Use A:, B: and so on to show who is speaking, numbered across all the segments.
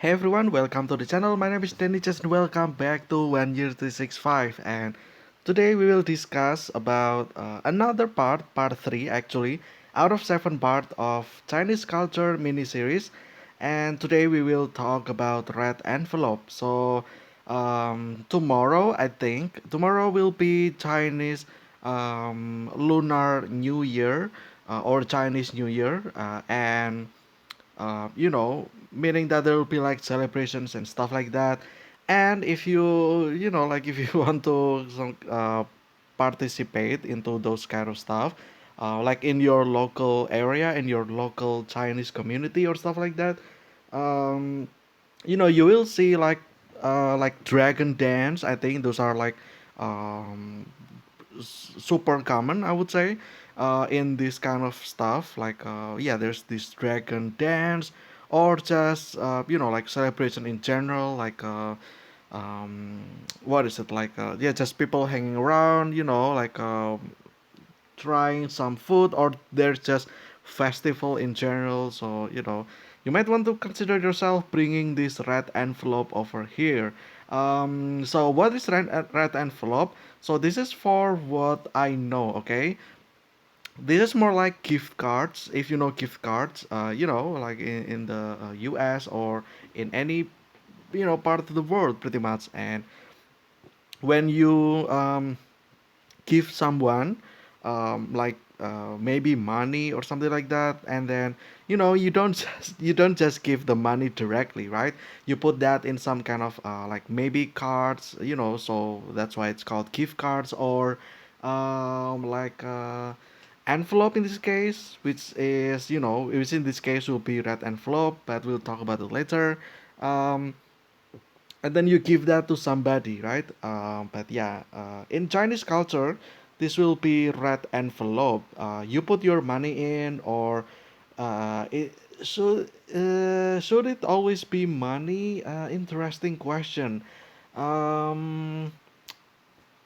A: Hey everyone, welcome to the channel. My name is Danny Just and welcome back to 1 Year 365. And today we will discuss about another part 3 actually, out of 7 part of Chinese culture mini series. And today we will talk about red envelope. So tomorrow, I think tomorrow will be Chinese Lunar New Year or Chinese New Year, and meaning that there will be like celebrations and stuff like that. And if like if you want to participate into those kind of stuff, like in your local area, in your local Chinese community or stuff like that, um, you will see like dragon dance. I think those are like um, super common, I would say, in this kind of stuff. Like, yeah, there's this dragon dance, or just like celebration in general. Like, um, what is it like? Yeah, just people hanging around. Like trying some food, or there's just festival in general. So you might want to consider yourself bringing this red envelope over here. So what is red envelope? So this is for what I know. Okay, this is more like gift cards. If you know gift cards, like in the US or in any part of the world pretty much. And when you give someone like maybe money or something like that, and then you don't just give the money directly, right? You put that in some kind of like maybe cards, so that's why it's called gift cards, or like envelope in this case, which in this case will be red envelope, but we'll talk about it later. um, and then you give that to somebody, right? But yeah, in Chinese culture, this will be red envelope. You put your money in, or it should it always be money? Interesting question. Um,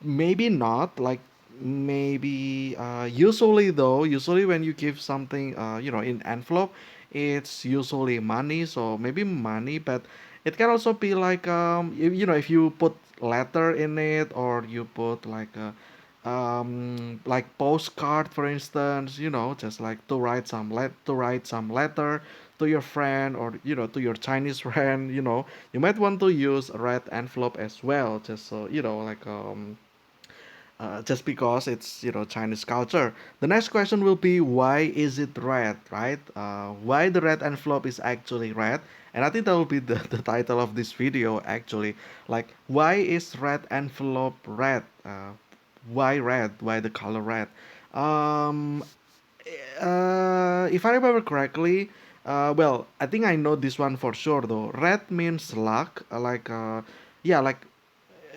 A: Maybe not. Like maybe usually when you give something in envelope, it's usually money. So maybe money, but it can also be like if you put letter in it, or you put like postcard, for instance, just like to write some letter to your friend, or to your Chinese friend. You might want to use a red envelope as well, just so like just because it's Chinese culture. The next question will be, why is it red, right? Why the red envelope is actually red? And I think that will be the title of this video actually. Like, why is red envelope red? Why red? Why the color red? Um, if I remember correctly, well, I think I know this one for sure though. Red means luck, yeah, like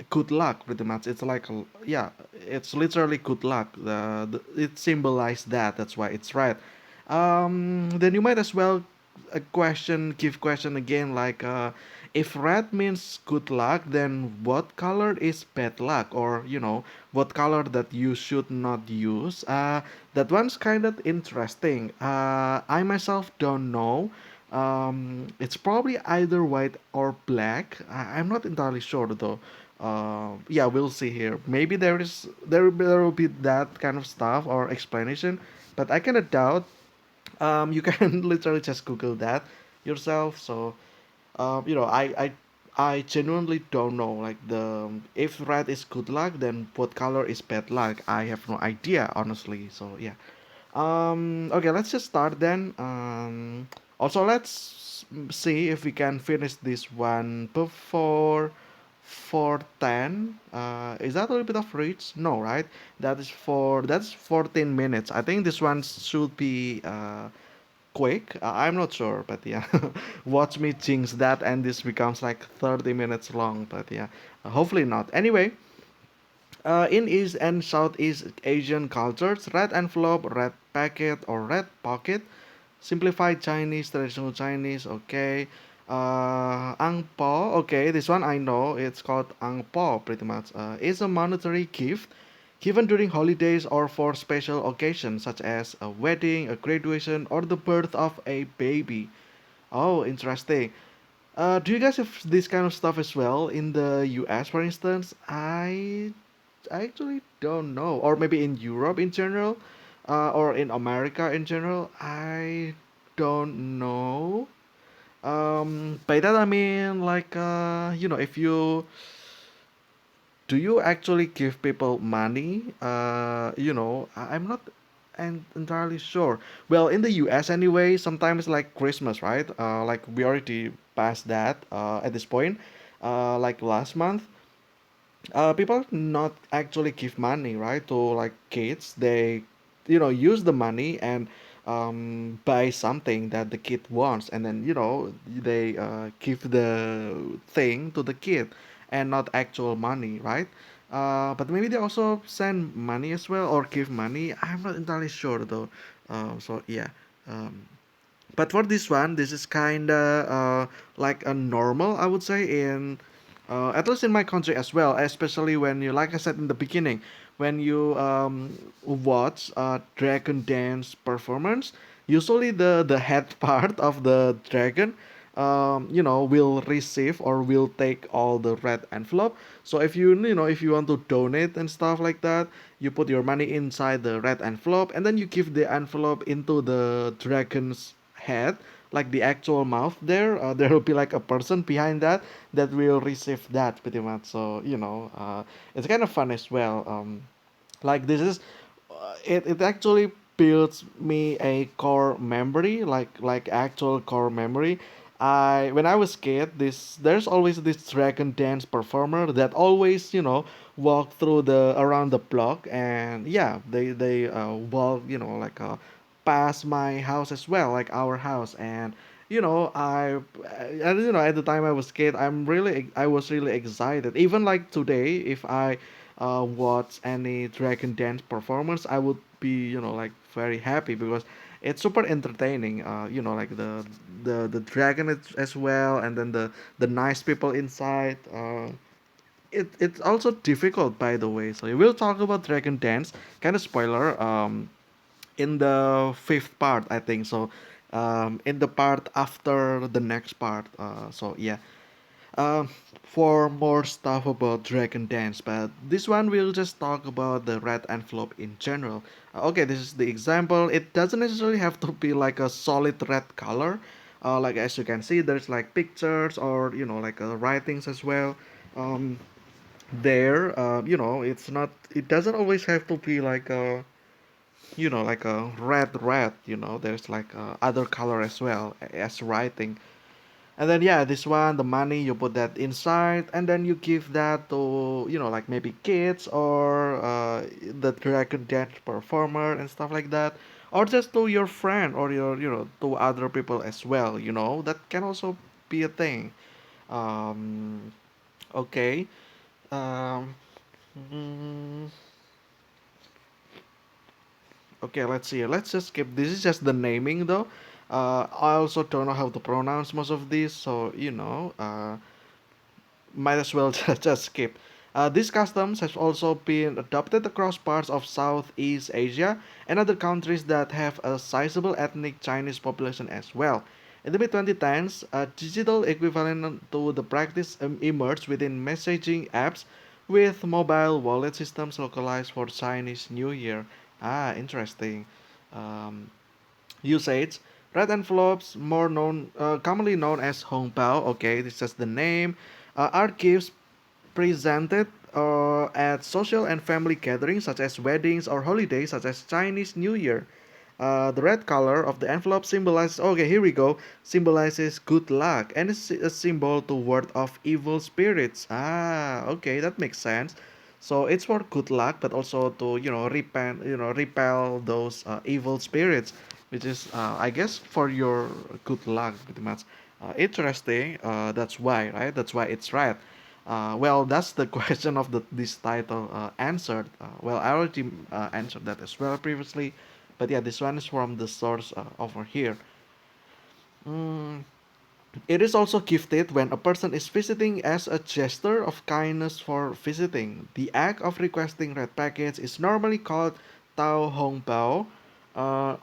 A: good luck pretty much. It's like yeah, it's literally good luck. It symbolized that. That's why it's red. Then you might as well give question again, like if red means good luck, then what color is bad luck, or what color that you should not use? That one's kind of interesting. I myself don't know. It's probably either white or black. I'm not entirely sure though. Yeah, we'll see here. Maybe there will be that kind of stuff or explanation, but I kind of doubt. You can literally just Google that yourself. So I genuinely don't know. Like if red is good luck, then what color is bad luck? I have no idea honestly. So yeah. Okay, let's just start then. Also, let's see if we can finish this one before 4:10. Is that a little bit of reach? No, right? That's 14 minutes. I think this one should be quick. I'm not sure, but yeah. Watch me jinx that, and this becomes like 30 minutes long. But yeah, hopefully not. Anyway, in East and Southeast Asian cultures, red envelope, red packet, or red pocket, simplified Chinese, traditional Chinese, okay. Ang Po, okay, this one I know, it's called Ang Po pretty much. Is a monetary gift given during holidays or for special occasions such as a wedding, a graduation, or the birth of a baby. Oh, interesting. Do you guys have this kind of stuff as well in the US, for instance? I actually don't know, or maybe in Europe in general, or in America in general. I don't know. By that I mean like if you do you actually give people money? I'm not entirely sure. Well, in the US anyway, sometimes like Christmas, right? Like we already passed that at this point. Like last month, people not actually give money, right, to like kids. They, use the money and buy something that the kid wants, and then they give the thing to the kid, and not actual money, right? But maybe they also send money as well or give money. I'm not entirely sure though. So yeah. Um, but for this one, this is kinda like a normal, I would say, in at least in my country as well. Especially when you, like I said in the beginning, when you watch a dragon dance performance, usually the head part of the dragon, will receive or will take all the red envelope. So if you want to donate and stuff like that, you put your money inside the red envelope, and then you give the envelope into the dragon's head, like the actual mouth there. There will be like a person behind that that will receive that pretty much. So it's kind of fun as well. Like this is it actually builds me a core memory, like actual core memory. I When I was kid, this there's always this dragon dance performer that always walk through the around the block, and yeah, they walk, past my house as well, like our house. And at the time I was kid, I was really excited. Even like today, if I watch any dragon dance performance, I would be like very happy because it's super entertaining. Like the dragon as well, and then the nice people inside. It's also difficult, by the way. So we will talk about dragon dance. Kind of spoiler. In the fifth part, I think so. In the part after the next part. So yeah. Um, for more stuff about Dragon Dance, but this one we'll just talk about the red envelope in general. Okay, this is the example. It doesn't necessarily have to be like a solid red color. Like as you can see, there's like pictures or like writings as well. Um, there, it's not. It doesn't always have to be like a like a red. There's like other color as well as writing. And then yeah, this one, the money you put that inside, and then you give that to like maybe kids or the dragon dance performer and stuff like that, or just to your friend or your to other people as well. That can also be a thing. Um, okay. Um, mm, okay, let's see. Let's just skip. This is just the naming though. I also don't know how to pronounce most of these, so might as well just skip. These customs have also been adopted across parts of Southeast Asia and other countries that have a sizable ethnic Chinese population as well. In the mid 2010s, a digital equivalent to the practice emerged within messaging apps with mobile wallet systems localized for Chinese New Year. Ah, interesting. Um, Usage. Red envelopes, commonly known as Hongbao. Okay, this is just the name. Are gifts presented at social and family gatherings such as weddings or holidays such as Chinese New Year. The red color of the envelope symbolizes, okay, here we go, symbolizes good luck and is a symbol to ward off evil spirits. Ah, okay, that makes sense. So it's for good luck, but also to repel those evil spirits, which is I guess for your good luck, pretty much. Interesting. That's why, right? That's why it's red. Well, that's the question of this title answered. Well, I already answered that as well previously, but yeah, this one is from the source over here. Mm, it is also gifted when a person is visiting as a gesture of kindness for visiting. The act of requesting red packets is normally called Tao Hong Bao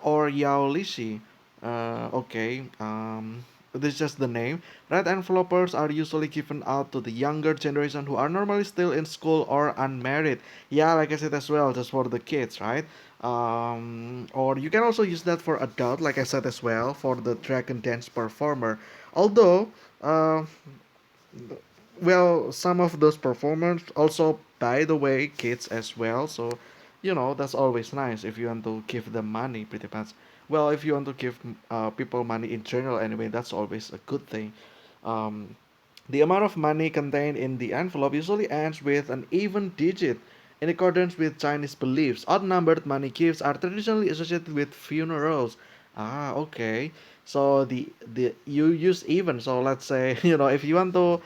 A: or Yao Lishi. Okay. this is just the name. Red envelopes are usually given out to the younger generation who are normally still in school or unmarried. Yeah, like I said as well, just for the kids, right? Or you can also use that for adult, like I said as well, for the dragon dance performer. Although, uh, well, some of those performers also, by the way, kids as well. So, that's always nice if you want to give them money, pretty much. Well, if you want to give people money in general, anyway, that's always a good thing. Um, the amount of money contained in the envelope usually ends with an even digit. In accordance with Chinese beliefs, odd-numbered money gifts are traditionally associated with funerals. Ah, okay. So the you use even. So let's say if you want to,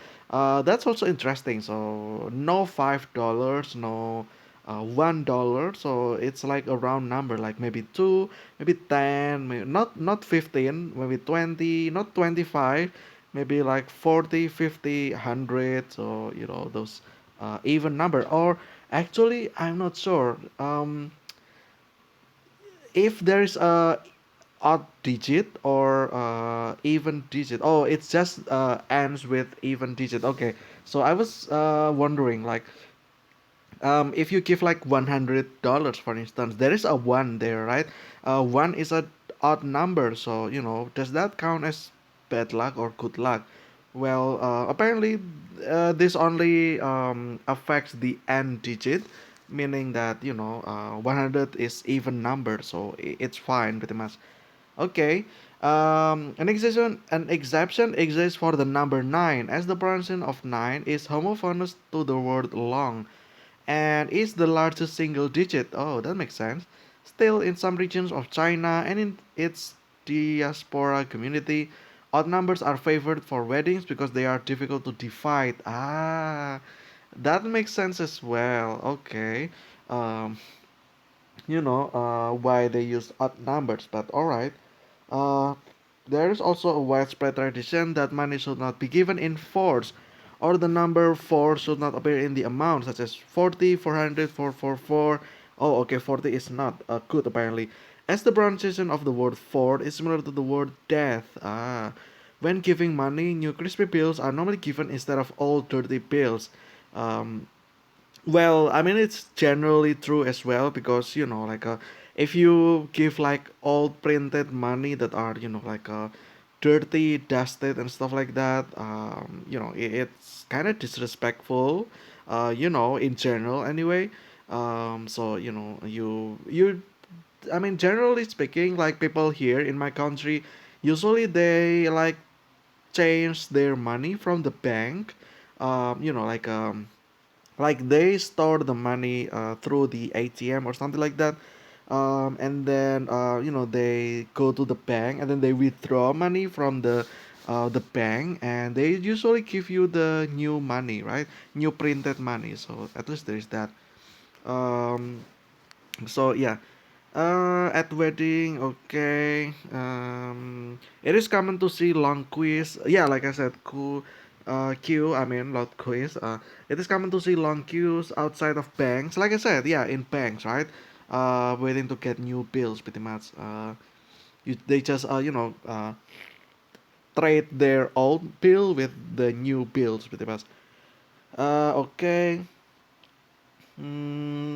A: that's also interesting. So no $5, no $1. So it's like a round number, like maybe two, maybe 10, maybe not 15, maybe 20, not 25, maybe like 40, 50, 100. So those even number. Or actually, I'm not sure. If there is a odd digit or even digit. Oh, it's just ends with even digit. Okay. So I was wondering, like, if you give like $100, for instance, there is a one there, right? One is a odd number, so does that count as bad luck or good luck? Well, apparently, this only affects the end digit, meaning that 100 is even number, so it's fine pretty much. Okay. An exception exists for the number 9, as the pronunciation of 9 is homophonous to the word long and is the largest single digit. Oh, that makes sense. Still, in some regions of China and in its diaspora community, odd numbers are favored for weddings because they are difficult to divide. Ah, that makes sense as well. Okay. Um, why they use odd numbers, but alright. Uh, there is also a widespread tradition that money should not be given in fours, or the number 4 should not appear in the amount, such as 40, 400, 444. Oh, okay, 40 is not good apparently, as the pronunciation of the word Ford is similar to the word death. Ah, when giving money, new crispy bills are normally given instead of old dirty bills. Um, well, I mean it's generally true as well because like if you give like old printed money that are like dirty, dusted and stuff like that, it's kind of disrespectful, in general anyway. So you I mean generally speaking, like people here in my country, usually they like change their money from the bank, like they store the money through the ATM or something like that. And then they go to the bank and then they withdraw money from the bank, and they usually give you the new money, right? New printed money. So at least there is that. Um, so yeah, at wedding, okay. It is common to see long queues. Yeah, like I said, queue. I mean, not queues. It is common to see long queues outside of banks. Like I said, yeah, in banks, right? Waiting to get new bills, pretty much. They just trade their old bill with the new bills, pretty much. Okay.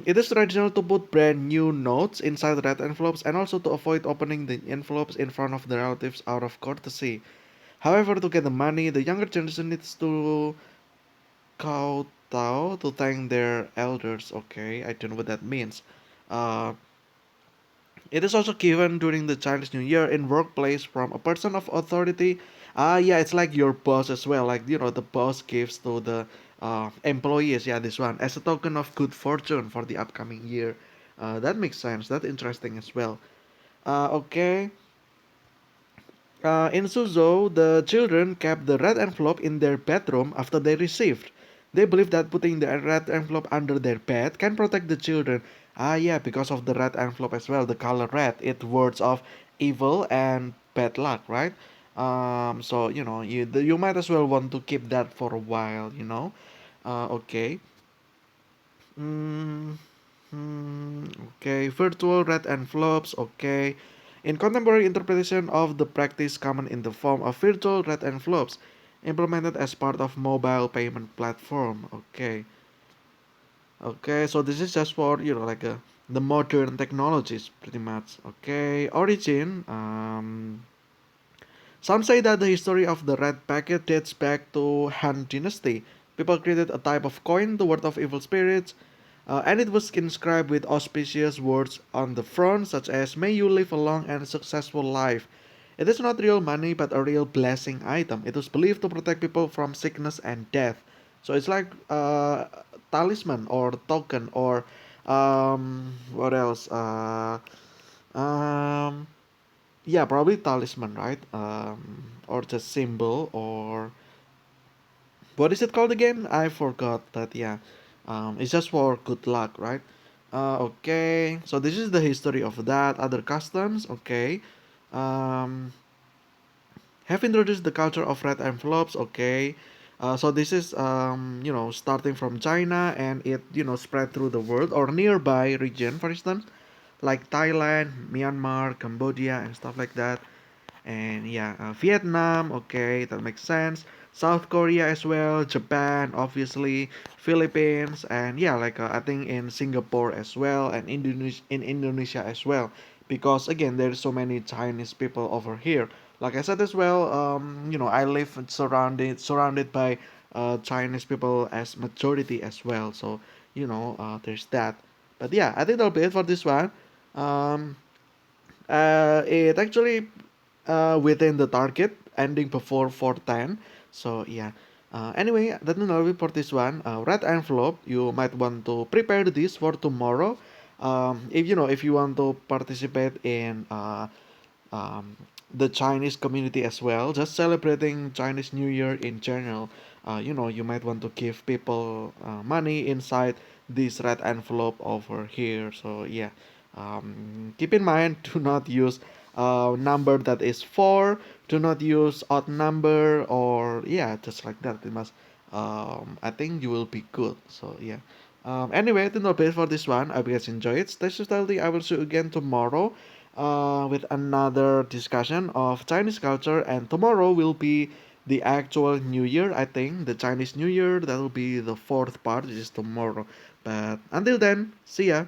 A: It is traditional to put brand new notes inside red envelopes and also to avoid opening the envelopes in front of the relatives out of courtesy. However, to get the money, the younger generation needs to kowtow to thank their elders. Okay, I don't know what that means. Uh, it is also given during the Chinese New Year in workplace from a person of authority. Yeah, it's like your boss as well. Like the boss gives to the employees. Yeah, this one as a token of good fortune for the upcoming year. That makes sense. That's interesting as well. Okay. In Suzhou, the children kept the red envelope in their bedroom after they received. They believe that putting the red envelope under their bed can protect the children. Ah, yeah, because of the red envelope as well, the color red, it words of evil and bad luck, right? So you might as well want to keep that for a while, okay. Mm, okay, virtual red envelopes, okay. In contemporary interpretation of the practice common in the form of virtual red envelopes implemented as part of mobile payment platform. Okay. Okay, so this is just for like the modern technologies pretty much. Okay, origin. Some say that the history of the red packet dates back to Han Dynasty. People created a type of coin, the word of evil spirits, and it was inscribed with auspicious words on the front, such as "May you live a long and successful life." It is not real money, but a real blessing item. It was believed to protect people from sickness and death. So it's like talisman or token or what else? Um, yeah, probably talisman, right? Or just symbol or what is it called again? I forgot that. Yeah, it's just for good luck, right? Okay, so this is the history of that. Other customs, okay. Um, have introduced the culture of red envelopes, okay. So this is starting from China and it spread through the world or nearby region, for instance, like Thailand, Myanmar, Cambodia, and stuff like that. And yeah, Vietnam, okay, that makes sense. South Korea as well, Japan, obviously, Philippines, and yeah, like I think in Singapore as well, and Indonesia as well, because again, there's so many Chinese people over here. Like I said as well, I live surrounded by Chinese people as majority as well. So there's that. But yeah, I think that'll be it for this one. Um, it actually within the target, ending before 410. So yeah. Anyway, that will be for this one. Red envelope. You might want to prepare this for tomorrow. If if you want to participate in um, the Chinese community as well, just celebrating Chinese New Year in general. You might want to give people money inside this red envelope over here. So yeah, keep in mind do not use number that is four. Do not use odd number or yeah, just like that. It must. I think you will be good. So yeah. Anyway, that's not bad for this one. I hope you guys enjoy it. Stay so healthy. I will see you again tomorrow with another discussion of Chinese culture. And tomorrow will be the actual New Year, I think, the Chinese New Year. That will be the fourth part, which is tomorrow. But until then, see ya.